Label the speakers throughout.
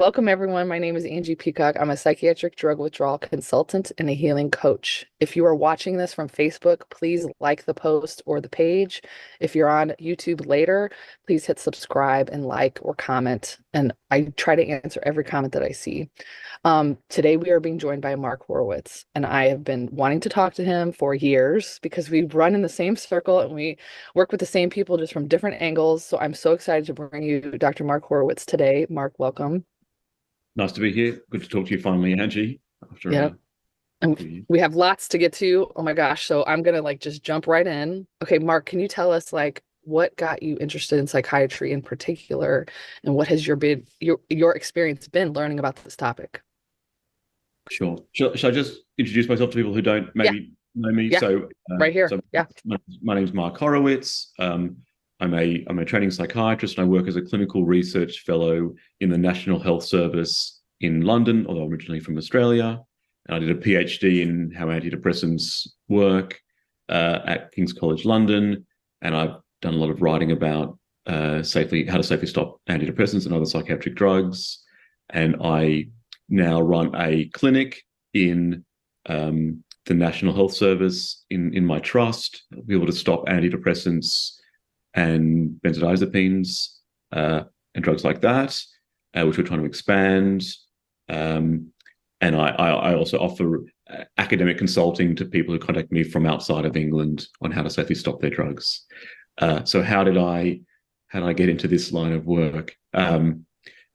Speaker 1: Welcome, everyone. My name is Angie Peacock. I'm a psychiatric drug withdrawal consultant and a healing coach. If you are watching this from Facebook, please like the post or the page. If you're on YouTube later, please hit subscribe and like or comment. And I try to answer every comment that I see. Today, we are being joined by Mark Horowitz, and I have been wanting to talk to him for years because we run in the same circle and we work with the same people just from different angles. So I'm so excited to bring you Dr. Mark Horowitz today. Mark, welcome.
Speaker 2: Nice to be here. Good to talk to you finally, Angie. After
Speaker 1: Yeah. And we have lots to get to. Oh my gosh. So I'm gonna just jump right in. Okay, Mark, can you tell us what got you interested in psychiatry in particular, and what has your experience been learning about this topic?
Speaker 2: Sure. Shall I just introduce myself to people who don't
Speaker 1: Yeah,
Speaker 2: maybe know me?
Speaker 1: yeah, right here.
Speaker 2: So
Speaker 1: Yeah.
Speaker 2: my name is Mark Horowitz. I'm a training psychiatrist, and I work as a clinical research fellow in the National Health Service in London, although I'm originally from Australia. And I did a PhD in how antidepressants work at King's College London, and I've done a lot of writing about how to safely stop antidepressants and other psychiatric drugs. And I now run a clinic in the National Health Service in my trust, be able to stop antidepressants and benzodiazepines and drugs like that, which we're trying to expand. And I also offer academic consulting to people who contact me from outside of England on how to safely stop their drugs. So how did I get into this line of work?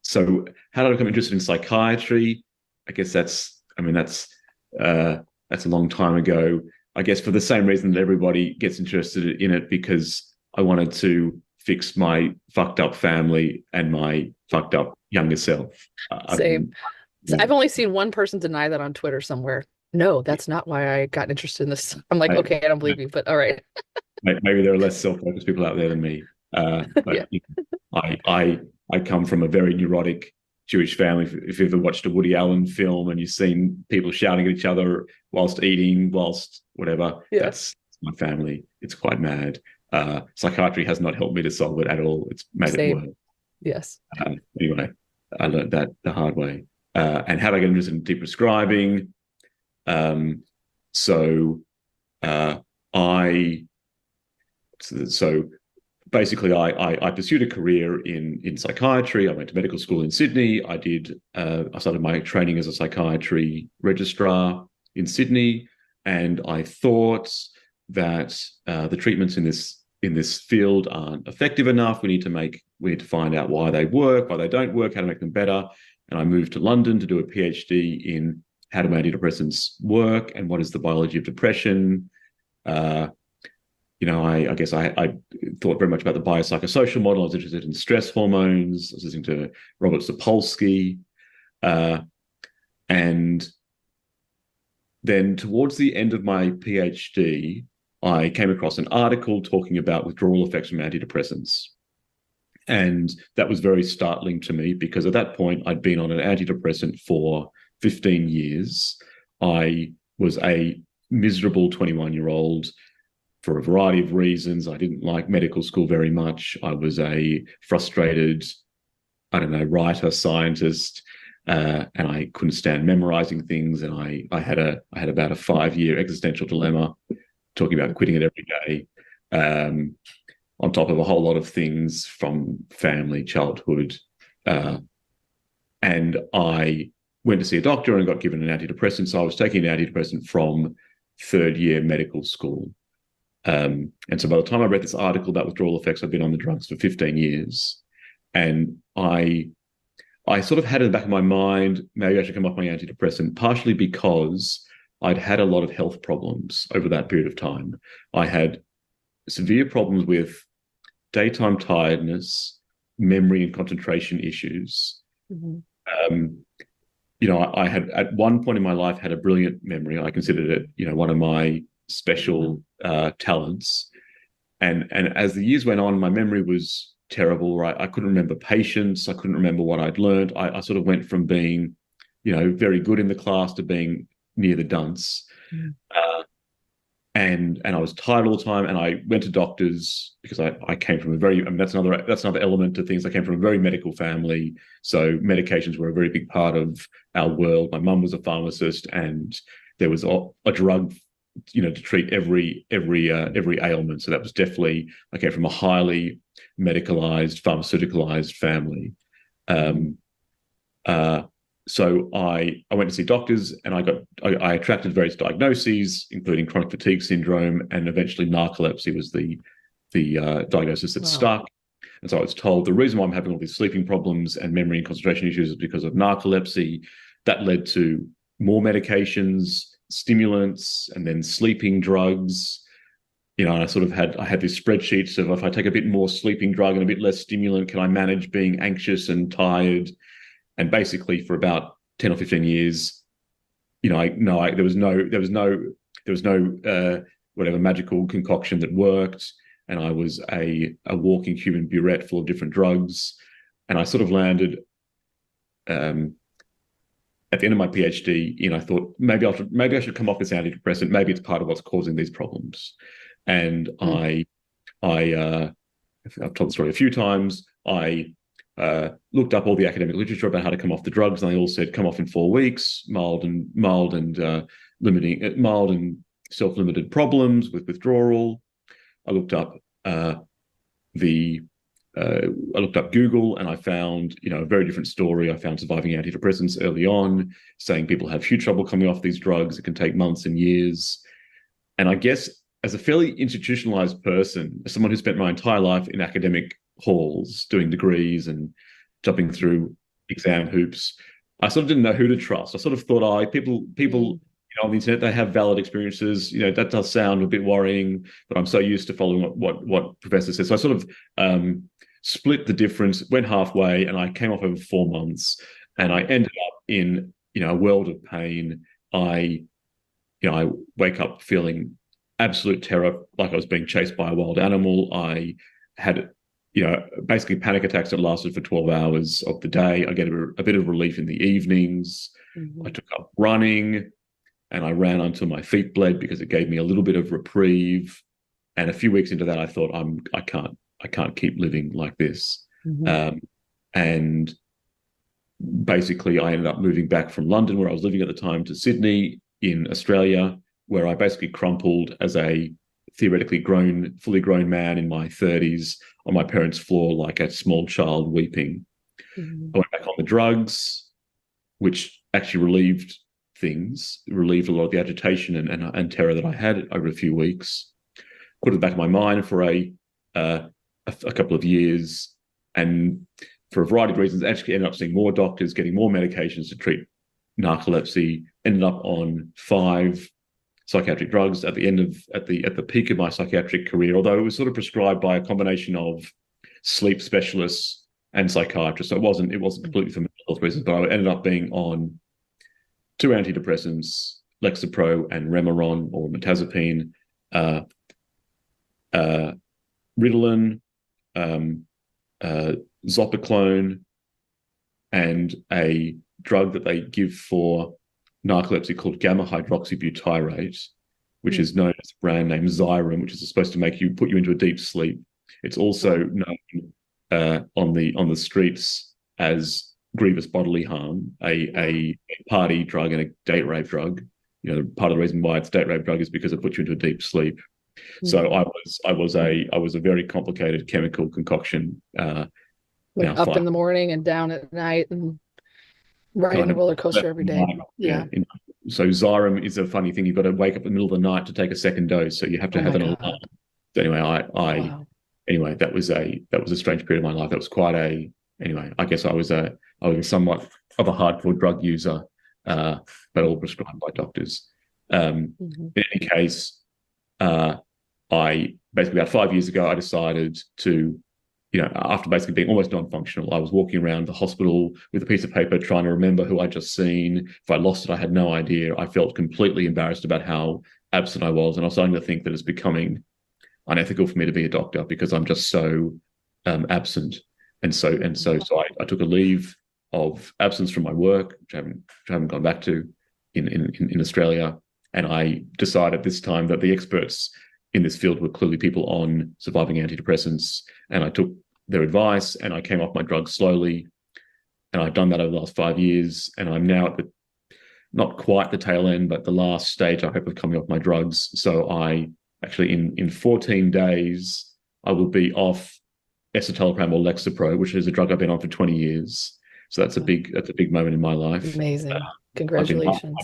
Speaker 2: So how did I become interested in psychiatry? I guess that's a long time ago. I guess for the same reason that everybody gets interested in it, because I wanted to fix my fucked up family and my fucked up younger self.
Speaker 1: Same. I've only seen one person deny that on Twitter somewhere. No, that's not why I got interested in this. I'm like, okay, I don't believe you, but all right.
Speaker 2: Maybe there are less self-focused people out there than me. But
Speaker 1: Yeah.
Speaker 2: I come from a very neurotic Jewish family. If you've ever watched a Woody Allen film and you've seen people shouting at each other whilst eating, whilst whatever,
Speaker 1: Yeah.
Speaker 2: that's my family. It's quite mad. Psychiatry has not helped me to solve it at all. It's made
Speaker 1: Same.
Speaker 2: it worse.
Speaker 1: Yes.
Speaker 2: Anyway, I learned that the hard way. And how did I get interested in deprescribing? So basically, I pursued a career in psychiatry. I went to medical school in Sydney. I started my training as a psychiatry registrar in Sydney, and I thought that the treatments in this field aren't effective enough. We need to find out why they work, why they don't work, how to make them better. And I moved to London to do a PhD in how do antidepressants work and what is the biology of depression. I guess I thought very much about the biopsychosocial model. I was interested in stress hormones. I was listening to Robert Sapolsky. And then towards the end of my PhD, I came across an article talking about withdrawal effects from antidepressants. And that was very startling to me because at that point, I'd been on an antidepressant for 15 years. I was a miserable 21-year-old for a variety of reasons. I didn't like medical school very much. I was a frustrated, writer, scientist, and I couldn't stand memorizing things. And I had about a 5-year existential dilemma, talking about quitting it every day, on top of a whole lot of things from family, childhood. And I went to see a doctor and got given an antidepressant. So I was taking an antidepressant from third year medical school. And so by the time I read this article about withdrawal effects, I'd been on the drugs for 15 years. And I sort of had in the back of my mind, maybe I should come off my antidepressant, partially because I'd had a lot of health problems over that period of time. I had severe problems with daytime tiredness, memory and concentration issues.
Speaker 1: Mm-hmm.
Speaker 2: I had at one point in my life had a brilliant memory. I considered it, one of my special talents. And as the years went on, my memory was terrible. Right, I couldn't remember patients. I couldn't remember what I'd learned. I sort of went from being, very good in the class to being near the dunce.
Speaker 1: Mm-hmm.
Speaker 2: and I was tired all the time, and I went to doctors because I came from a very, I mean, that's another element to things. I came from a very medical family, so medications were a very big part of our world. My mum was a pharmacist, and there was a drug, to treat every ailment. So that was definitely, I came from a highly medicalized, pharmaceuticalized family. So I went to see doctors, and I attracted various diagnoses, including chronic fatigue syndrome, and eventually narcolepsy was the diagnosis that stuck. And so I was told the reason why I'm having all these sleeping problems and memory and concentration issues is because of narcolepsy. That led to more medications, stimulants, and then sleeping drugs. And I had this spreadsheet of, if I take a bit more sleeping drug and a bit less stimulant, can I manage being anxious and tired? And basically, for about 10 or 15 years, there was no whatever magical concoction that worked, and I was a walking human burette full of different drugs. And I sort of landed at the end of my PhD, I thought maybe I should come off this antidepressant. Maybe it's part of what's causing these problems. And I've told the story a few times. I looked up all the academic literature about how to come off the drugs, and they all said come off in 4 weeks, mild and self-limited problems with withdrawal. I looked up Google, and I found a very different story. I found surviving antidepressants early on saying people have huge trouble coming off these drugs. It can take months and years. And I guess as a fairly institutionalized person, as someone who spent my entire life in academic halls doing degrees and jumping through exam hoops, I sort of didn't know who to trust. I sort of thought, people on the internet, they have valid experiences. That does sound a bit worrying, but I'm so used to following what professors said. So I sort of split the difference, went halfway, and I came off over 4 months, and I ended up in a world of pain. I wake up feeling absolute terror, like I was being chased by a wild animal. I had basically panic attacks that lasted for 12 hours of the day. I get a bit of relief in the evenings. I took up running, and I ran until my feet bled because it gave me a little bit of reprieve. And a few weeks into that, I thought, I can't keep living like this. And basically, I ended up moving back from London, where I was living at the time, to Sydney in Australia, where I basically crumpled as a theoretically fully grown man in my 30s on my parents' floor like a small child weeping. I went back on the drugs, which actually relieved a lot of the agitation and terror that I had over a few weeks. Put it back in my mind for a couple of years, and for a variety of reasons, actually ended up seeing more doctors, getting more medications to treat narcolepsy. Ended up on 5 psychiatric drugs at the peak of my psychiatric career, although it was sort of prescribed by a combination of sleep specialists and psychiatrists. So it wasn't completely for mental health reasons, but I ended up being on 2 antidepressants, Lexapro and Remeron or mirtazapine, Ritalin, Zopiclone, and a drug that they give for narcolepsy called gamma hydroxybutyrate, which is known as the brand name Xyrem, which is supposed to put you into a deep sleep. It's also known on the streets as grievous bodily harm, a party drug and a date rape drug. Part of the reason why it's a date rape drug is because it puts you into a deep sleep. So I was a very complicated chemical concoction.
Speaker 1: Up in the morning and down at night, and riding a roller coaster every day. Yeah.
Speaker 2: So Xyrem is a funny thing. You've got to wake up in the middle of the night to take a second dose. So you have to have an alarm. So anyway, that was a strange period of my life. That was I guess I was somewhat of a hardcore drug user, but all prescribed by doctors. In any case, I basically about 5 years ago, I decided to, after basically being almost non-functional, I was walking around the hospital with a piece of paper trying to remember who I'd just seen. If I lost it, I had no idea. I felt completely embarrassed about how absent I was. And I was starting to think that it's becoming unethical for me to be a doctor because I'm just so absent. And so I took a leave of absence from my work, which I haven't gone back to in Australia. And I decided this time that the experts in this field were clearly people on surviving antidepressants. And I took their advice and I came off my drugs slowly. And I've done that over the last 5 years. And I'm now at the, not quite the tail end, but the last stage, I hope, of coming off my drugs. So I actually, in 14 days, I will be off escitalopram or Lexapro, which is a drug I've been on for 20 years. So that's a big moment in my life.
Speaker 1: Amazing. Congratulations.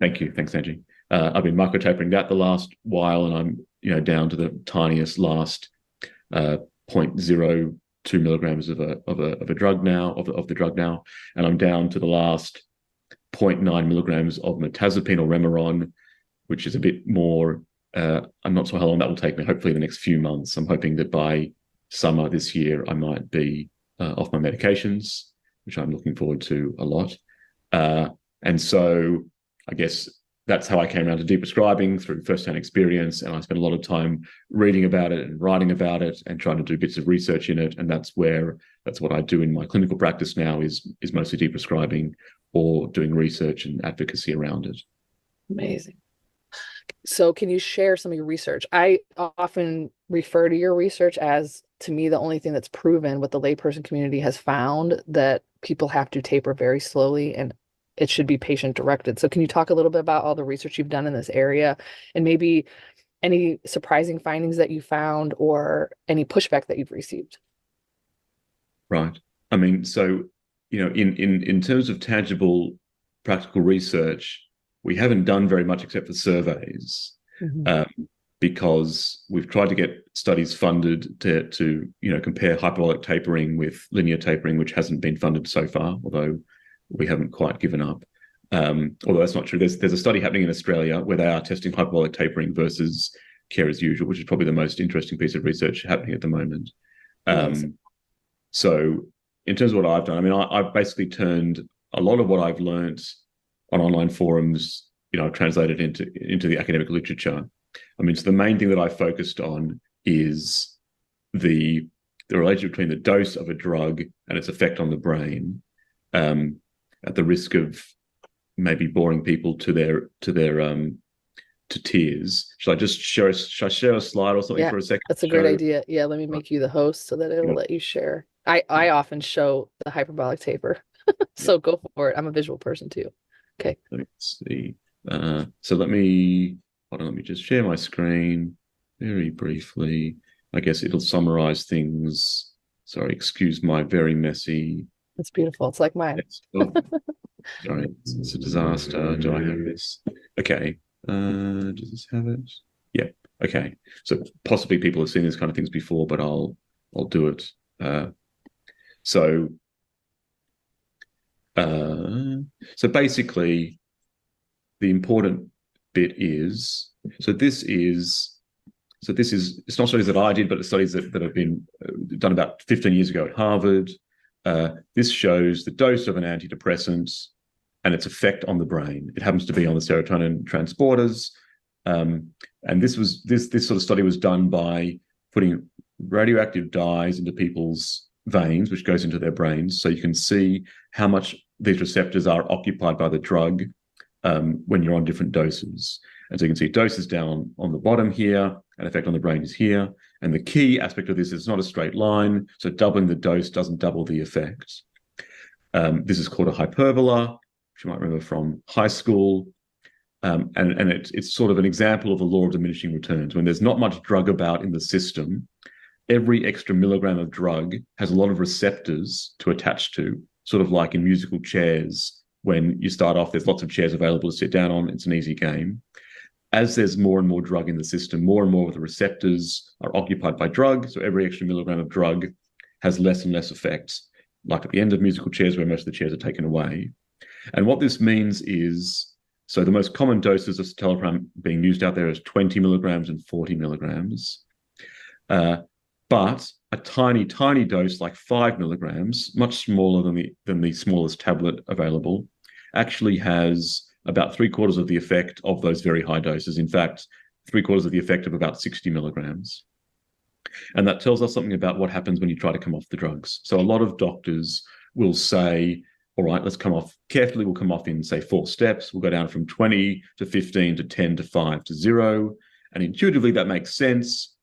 Speaker 2: Thank you. Thanks, Angie. I've been microtapering that the last while, and I'm down to the tiniest last 0.02 milligrams of a drug now, of the drug now, and I'm down to the last 0.9 milligrams of mirtazapine or Remeron, which is a bit more. I'm not sure how long that will take me. Hopefully, the next few months. I'm hoping that by summer this year, I might be off my medications, which I'm looking forward to a lot. And so, I guess that's how I came around to deprescribing, through first-hand experience, and I spent a lot of time reading about it and writing about it and trying to do bits of research in it. And that's what I do in my clinical practice now, is mostly deprescribing or doing research and advocacy around it.
Speaker 1: Amazing. So can you share some of your research? I often refer to your research as, to me, the only thing that's proven what the layperson community has found, that people have to taper very slowly and it should be patient directed. So can you talk a little bit about all the research you've done in this area, and maybe any surprising findings that you found or any pushback that you've received?
Speaker 2: Right. I mean, so, in terms of tangible, practical research, we haven't done very much except for surveys, because we've tried to get studies funded to compare hyperbolic tapering with linear tapering, which hasn't been funded so far, although we haven't quite given up. Although that's not true. There's a study happening in Australia where they are testing hyperbolic tapering versus care as usual, which is probably the most interesting piece of research happening at the moment. So in terms of what I've done, I mean, I've basically turned a lot of what I've learned on online forums, I've translated into the academic literature. I mean, so the main thing that I focused on is the relationship between the dose of a drug and its effect on the brain. At the risk of maybe boring people to tears, should I share a slide or something for a second?
Speaker 1: That's a great idea. Yeah, let me make you the host so that it'll let you share. I often show the hyperbolic taper, so go for it. I'm a visual person too. Okay.
Speaker 2: Let me see. So let me just share my screen very briefly. I guess it'll summarize things. Sorry, excuse my very messy.
Speaker 1: It's beautiful. It's like mine.
Speaker 2: Sorry, it's a disaster. Do I have this? Okay. Does this have it? Yeah. Okay. So possibly people have seen these kind of things before, but I'll do it. So basically, the important bit is, it's not studies that I did, but it's studies that have been done about 15 years ago at Harvard. This shows the dose of an antidepressant and its effect on the brain. It happens to be on the serotonin transporters. And this sort of study was done by putting radioactive dyes into people's veins, which goes into their brains. So you can see how much these receptors are occupied by the drug when you're on different doses. And so you can see doses down on the bottom here, and effect on the brain is here. And the key aspect of this is it's not a straight line. So doubling the dose doesn't double the effect. This is called a hyperbola, which you might remember from high school. And it's sort of an example of the law of diminishing returns. When there's not much drug about in the system, every extra milligram of drug has a lot of receptors to attach to, sort of like in musical chairs. When you start off, there's lots of chairs available to sit down on. It's an easy game. As there's more and more drug in the system, more and more of the receptors are occupied by drug. So every extra milligram of drug has less and less effects, like at the end of musical chairs where most of the chairs are taken away. And what this means is, so the most common doses of citalopram being used out there is 20 milligrams and 40 milligrams. But a tiny, tiny dose like 5 milligrams, much smaller than the smallest tablet available, actually has about 3/4 of the effect of those very high doses. In fact, 3/4 of the effect of about 60 milligrams. And that tells us something about what happens when you try to come off the drugs. So a lot of doctors will say, all right, let's come off carefully. We'll come off in, say, 4 steps. We'll go down from 20 to 15 to 10 to 5 to 0. And intuitively, that makes sense.